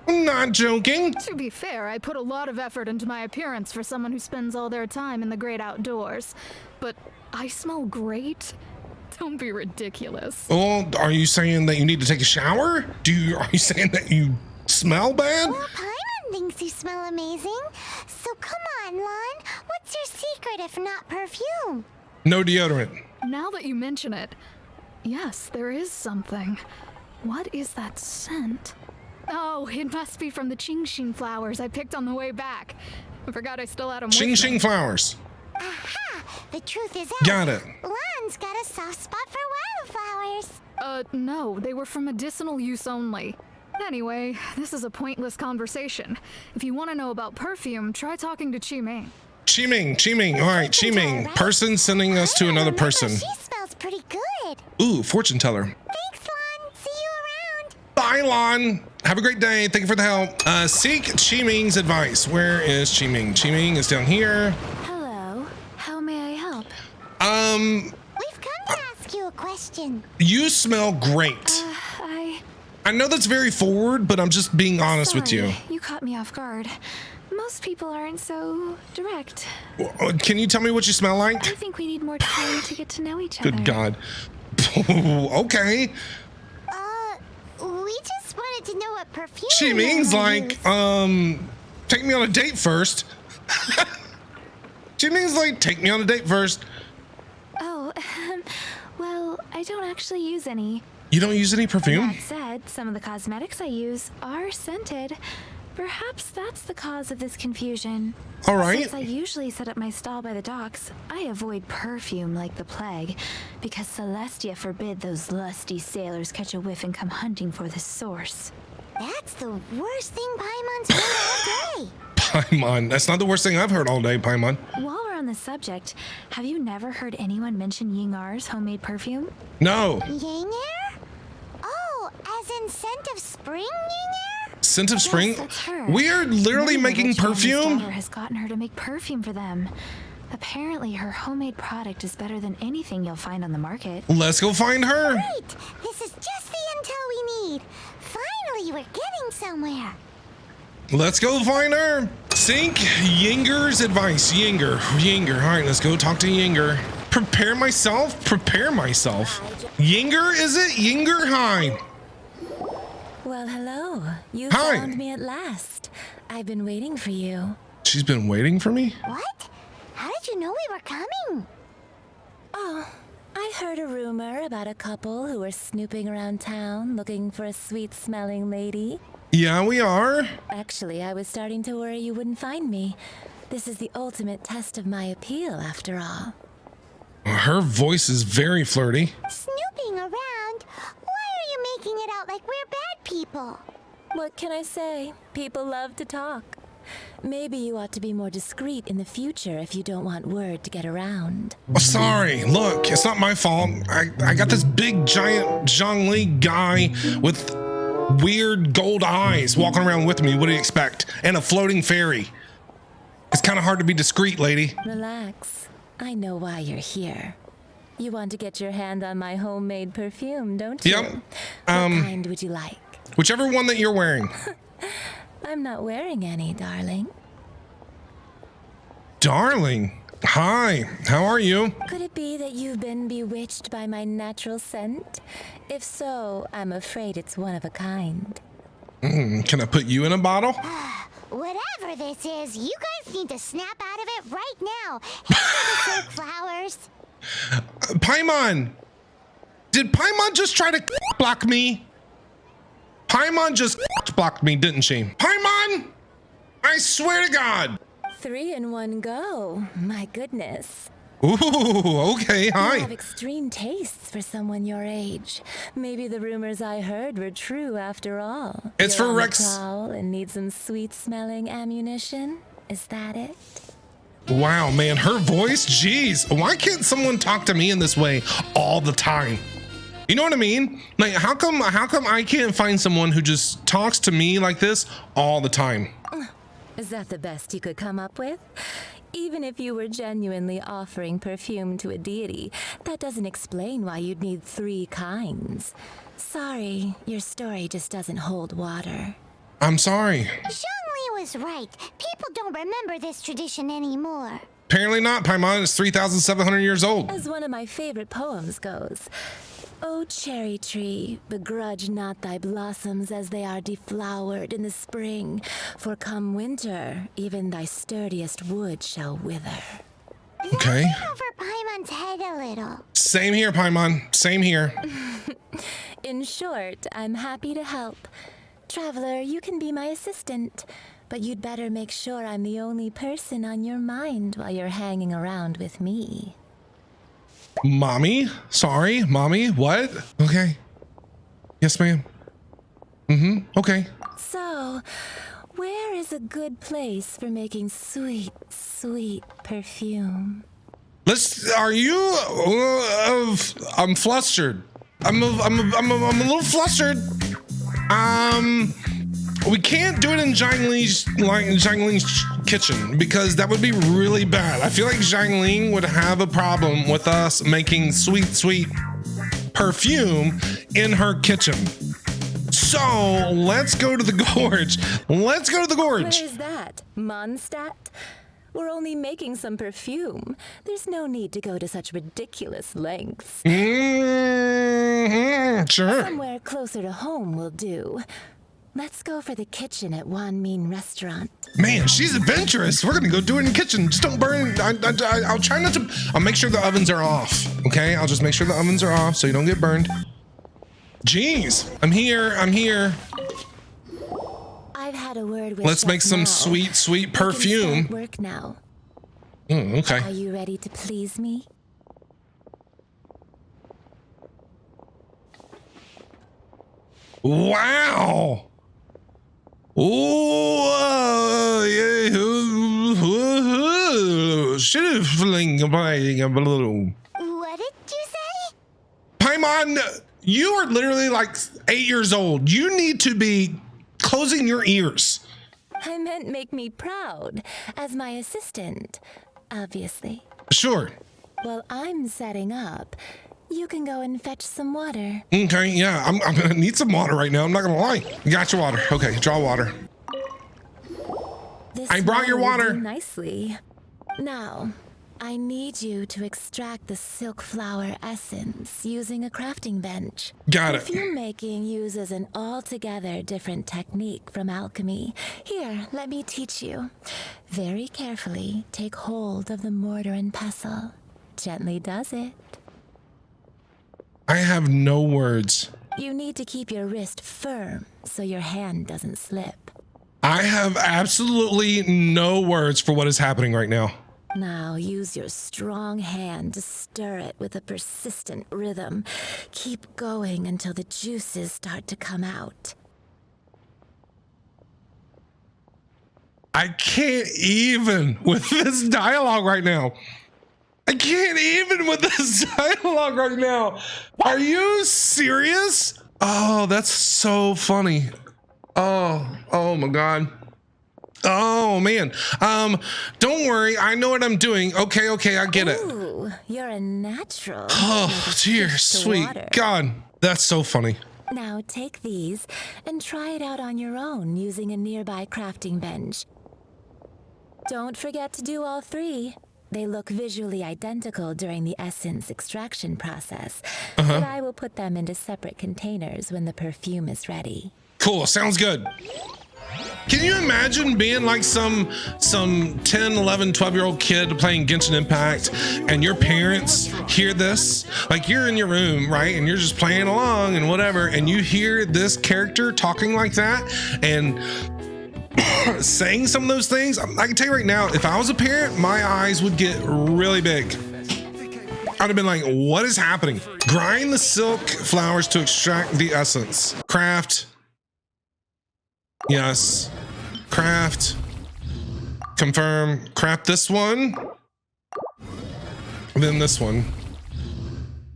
I'm not joking. To be fair, I put a lot of effort into my appearance for someone who spends all their time in the great outdoors. But I smell great? Don't be ridiculous. Well, are you saying that you need to take a shower? Are you saying that you smell bad? Well, Paimon thinks you smell amazing. So come on, Lon. What's your secret if not perfume? No deodorant. Now that you mention it, yes, there is something. What is that scent? Oh, it must be from the Qingxing flowers I picked on the way back. I forgot I still had them with me. Qingxing flowers. Aha! The truth is out. Got it. Lon's got a soft spot for wildflowers. No, they were for medicinal use only. Anyway, this is a pointless conversation. If you want to know about perfume, try talking to Qiming. Qiming. All right, Qiming. Right? Person sending us to another person. She smells pretty good. Ooh, fortune teller. Thanks, Lon. See you around. Bye, Lon. Have a great day. Thank you for the help. Seek Qiming's advice. Where is Qiming? Qiming is down here. Hello. How may I help? We've come to ask you a question. You smell great. I know that's very forward, but I'm just being honest with you. You caught me off guard. Most people aren't so direct. Can you tell me what you smell like? I think we need more time to get to know each other. Good God. Okay. We just wanted to know what perfume. Qiming's like, take me on a date first. Qiming's like, take me on a date first. Oh, well, I don't actually use any. You don't use any perfume? That said, some of the cosmetics I use are scented. Perhaps that's the cause of this confusion. All right. Since I usually set up my stall by the docks, I avoid perfume like the plague, because Celestia forbid those lusty sailors catch a whiff and come hunting for the source. That's the worst thing Paimon's heard all day. Paimon. That's not the worst thing I've heard all day, Paimon. While we're on the subject, have you never heard anyone mention Ying'er's homemade perfume? No. Ying'er? Oh, as in scent of spring, Ying'er? Scent of spring? Yes, that's her. We are literally One of the making rich family's perfume? daughter has gotten her to make perfume for them. Apparently, her homemade product is better than anything you'll find on the market. Let's go find her. Great! This is just the intel we need. Finally, we're getting somewhere. Let's go find her. Seek Ying'er's advice. Ying'er. All right, let's go talk to Ying'er. Prepare myself. Ying'er, is it? Ying'er, hi. Well, hello. You Hi. found me at last. I've been waiting for you. She's been waiting for me? What? How did you know we were coming? Oh, I heard a rumor about a couple who were snooping around town looking for a sweet-smelling lady. Yeah, we are. Actually, I was starting to worry you wouldn't find me. This is the ultimate test of my appeal, after all. Her voice is very flirty. Snooping around? Why are you making it out like we're bad people? What can I say? People love to talk. Maybe you ought to be more discreet in the future if you don't want word to get around. Oh, sorry. Look, it's not my fault. I got this big, giant Zhongli guy with weird gold eyes walking around with me. What do you expect? And a floating fairy. It's kind of hard to be discreet, lady. Relax. I know why you're here. You want to get your hand on my homemade perfume, don't you? Yep. What kind would you like? Whichever one that you're wearing. I'm not wearing any, darling. Darling. Hi. How are you? Could it be that you've been bewitched by my natural scent? If so, I'm afraid it's one of a kind. Can I put you in a bottle? Whatever this is, you guys need to snap out of it right now. Head to the silk flowers. Paimon. Did Paimon just try to block me? Paimon just blocked me, didn't she? Paimon! I swear to God. 3 in one go. My goodness. Ooh, okay, hi. You have extreme tastes for someone your age. Maybe the rumors I heard were true after all. It's You're for on the Rex. prowl and need some sweet-smelling ammunition. Is that it? Wow, man, her voice, jeez. Why can't someone talk to me in this way all the time? You know what I mean? Like, how come I can't find someone who just talks to me like this all the time? Is that the best you could come up with? Even if you were genuinely offering perfume to a deity, that doesn't explain why you'd need 3 kinds. Sorry, your story just doesn't hold water. I'm sorry. Zhongli was right. People don't remember this tradition anymore. Apparently not. Paimon is 3,700 years old. As one of my favorite poems goes, O cherry tree, begrudge not thy blossoms as they are deflowered in the spring, for come winter, even thy sturdiest wood shall wither. Okay. Over Paimon's head a little. Same here, Paimon. Same here. In short, I'm happy to help. Traveler, you can be my assistant, but you'd better make sure I'm the only person on your mind while you're hanging around with me. Mommy? Sorry, mommy? What? Okay. Yes, ma'am. Mm-hmm. Okay. So, where is a good place for making sweet, sweet perfume? Are you? I'm flustered. I'm a little flustered. We can't do it in Zhongli's kitchen because that would be really bad. I feel like Zhongli would have a problem with us making sweet, sweet perfume in her kitchen. So let's go to the gorge. Let's go to the gorge. Where is that? Mondstadt? We're only making some perfume. There's no need to go to such ridiculous lengths. Sure. Somewhere closer to home will do. Let's go for the kitchen at Wan Min Restaurant. Man, she's adventurous. We're gonna go do it in the kitchen. Just don't burn. I'll try not to. I'll make sure the ovens are off. Okay, I'll just make sure the ovens are off so you don't get burned. Jeez, I'm here. I'm here. I've had a word with Let's make some now. sweet, sweet We can perfume. start work now. Okay. Are you ready to please me? Wow. Oh, yeah. What did you say? Paimon, you are literally like 8 years old. You need to be closing your ears. I meant make me proud as my assistant, obviously. Sure. While I'm setting up, you can go and fetch some water. Okay, yeah, I'm gonna need some water right now. I'm not gonna lie. Got your water. Okay, draw water. This I brought your will water. do nicely. Now, I need you to extract the silk flower essence using a crafting bench. Got it. Perfume making uses an altogether different technique from alchemy. Here, let me teach you. Very carefully, take hold of the mortar and pestle. Gently does it. I have no words. You need to keep your wrist firm so your hand doesn't slip. I have absolutely no words for what is happening right now. Now use your strong hand to stir it with a persistent rhythm. Keep going until the juices start to come out. I can't even with this dialogue right now. I can't even with this dialogue right now. Are you serious? Oh, that's so funny. Oh my God. Oh man. Don't worry. I know what I'm doing. Okay, I get it. Ooh, you're a natural. Oh, dear sweet God. That's so funny. Now take these and try it out on your own using a nearby crafting bench. Don't forget to do all three. They look visually identical during the essence extraction process, but I will put them into separate containers when the perfume is ready. Cool, sounds good. Can you imagine being like some 10, 11, 12-year-old kid playing Genshin Impact and your parents hear this? Like you're in your room, right? And you're just playing along and whatever, and you hear this character talking like that and saying some of those things. I can tell you right now, if I was a parent, my eyes would get really big. I'd have been like, what is happening? Grind the silk flowers to extract the essence. Craft. Yes. Craft. Confirm. Craft this one. Then this one.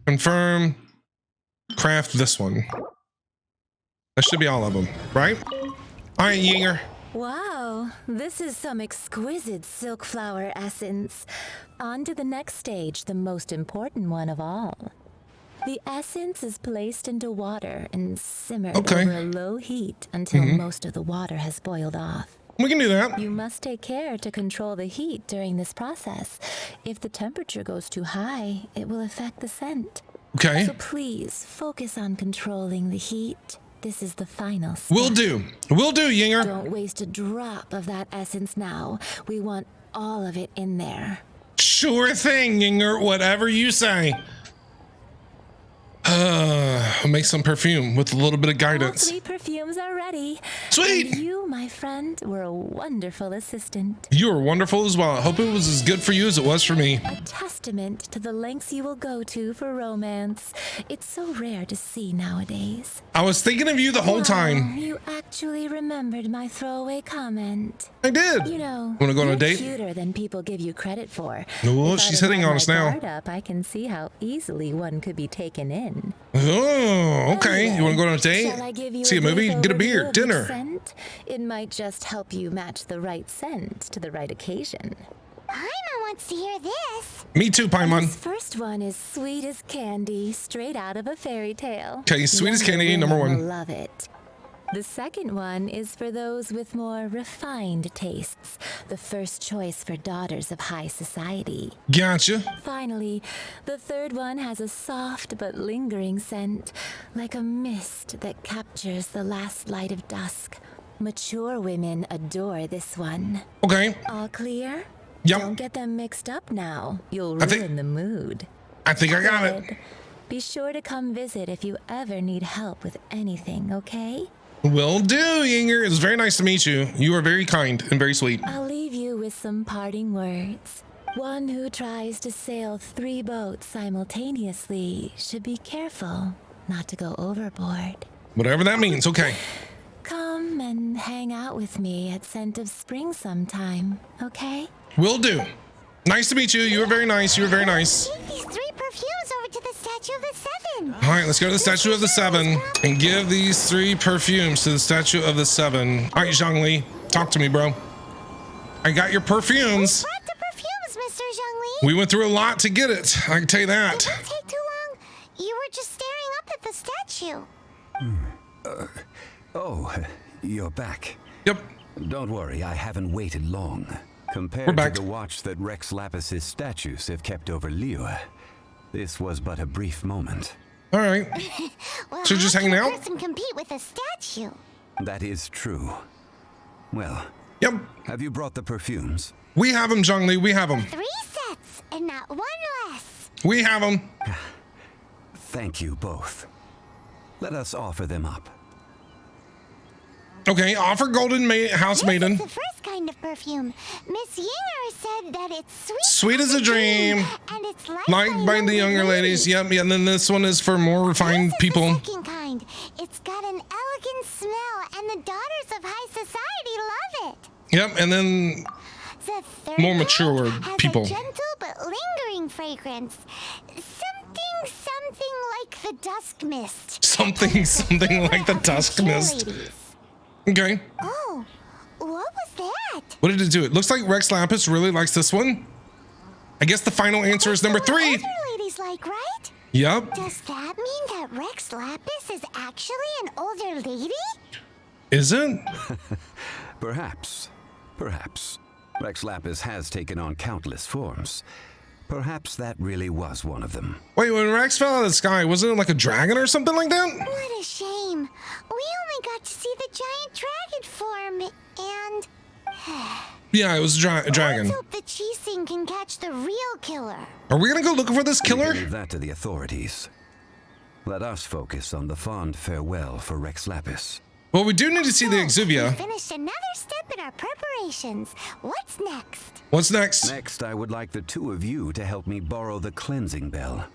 Confirm. Craft this one. That should be all of them, right? All right, Ying'er. Wow, this is some exquisite silk flower essence. On to the next stage, the most important one of all. The essence is placed into water and simmered over a low heat until most of the water has boiled off. We can do that. You must take care to control the heat during this process. If the temperature goes too high, it will affect the scent. Okay. So please focus on controlling the heat. This is the final step. Will do. Will do, Ying'er. Don't waste a drop of that essence now. We want all of it in there. Sure thing, Ying'er. Whatever you say. I'll make some perfume with a little bit of guidance. All 3 perfumes are ready. Sweet. And you, my friend, were a wonderful assistant. You are wonderful as well. I hope it was as good for you as it was for me. A testament to the lengths you will go to for romance. It's so rare to see nowadays. I was thinking of you the whole time. You actually remembered my throwaway comment. I did. You know, Want to go on a you're date? cuter than people give you credit for. Oh, If she's I'd hitting had on my us now. guard up, I can see how easily one could be taken in. Oh, okay. Anyway, You want to go on a date? shall I give you See a movie? brief Get a overview beer? of each Dinner? scent? It might just help you match the right scent to the right occasion. Paimon wants to hear this. Me too, Paimon. This first one is sweet as candy, straight out of a fairy tale. Okay, sweet as Younger candy, number women one. will love it. The second one is for those with more refined tastes, the first choice for daughters of high society. Gotcha. Finally, the third one has a soft but lingering scent, like a mist that captures the last light of dusk. Mature women adore this one. Okay. All clear? Yep. Don't get them mixed up now. You'll I think- ruin the mood. I think I got it. Good. Be sure to come visit if you ever need help with anything, okay? Will do, Ying'er. It was very nice to meet you. You are very kind and very sweet. I'll leave you with some parting words. One who tries to sail 3 boats simultaneously should be careful not to go overboard. Whatever that means. Okay. Come and hang out with me at Scent of Spring sometime, okay? Will do. Nice to meet you. You were very nice. You were very nice. Take these 3 perfumes over to the Statue of the 7. All right, let's go to the Statue of the 7 and give these 3 perfumes to the Statue of the 7. All right, Zhongli, talk to me, bro. I got your perfumes. Brought the perfumes, Mr. Zhongli. We went through a lot to get it. I can tell you that. Did it take too long? You were just staring up at the statue. Oh, you're back. Yep. Don't worry, I haven't waited long. We're Compared back. to the watch that Rex Lapis's statues have kept over Liyue, this was but a brief moment. All right. Well, So you're just how hanging can a out? person compete with a statue? That is true. Well, Yep. have you brought the perfumes? We have them, Zhongli. We have them. 3 sets and not 1 less. We have them. Thank you both. Let us offer them up. Okay, offer Golden House This Maiden. is the first kind of perfume. Miss Ying'er said that it's sweet. Sweet as a dream. And it's liked Liked by the younger ladies. Yep. Yeah, and then this one is for more refined This is people. the second kind. It's got an elegant smell, and the daughters of high society love it. Yep. And then The third More kind mature has people. a gentle but lingering fragrance. Something like the dusk mist. something like the dusk Mature mist. ladies. Okay. Oh, what was that? What did it do? It looks like Rex Lapis really likes this one. I guess the final answer is number That's what 3. older ladies like, right? Yep. Does that mean that Rex Lapis is actually an older lady? Is it? Perhaps. Perhaps. Rex Lapis has taken on countless forms. Perhaps that really was one of them. Wait, when Rex fell out of the sky, wasn't it like a dragon or something like that? What a shame. We only got to see the giant dragon form, and Yeah, it was a dragon. let's hope that Qixing can catch the real killer. Are we gonna go looking for this We can killer? leave that to the authorities. Let us focus on the fond farewell for Rex Lapis. Well, we do need to see the We Exuvia. finished another step in our preparations. What's next? What's next? Next, I would like the 2 of you to help me borrow the cleansing bell.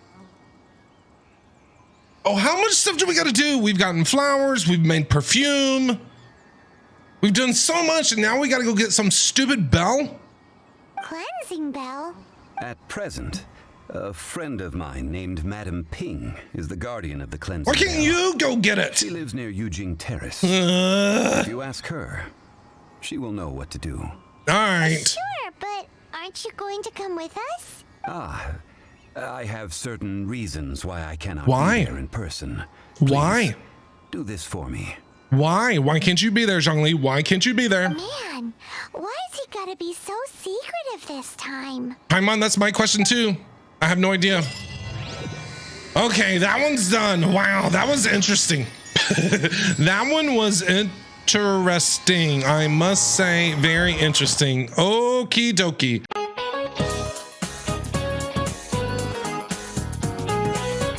Oh, how much stuff do we gotta do? We've gotten flowers, we've made perfume. We've done so much, and now we gotta go get some stupid bell? Cleansing bell? At present, a friend of mine named Madame Ping is the guardian of the cleansing Why can't bell. you go get it? She lives near Yujing Terrace. If you ask her, she will know what to do. Alright. Sure, but aren't you going to come with us? I have certain reasons why I cannot Why? be there in person. Why? Please, do this for me. Why? Why can't you be there, Zhongli? Why can't you be there? Man, why is he gotta be so secretive this time? Paimon, that's my question too. I have no idea. Okay, that one's done. Wow, that was interesting. That one was interesting. I must say, very interesting. Okie dokie.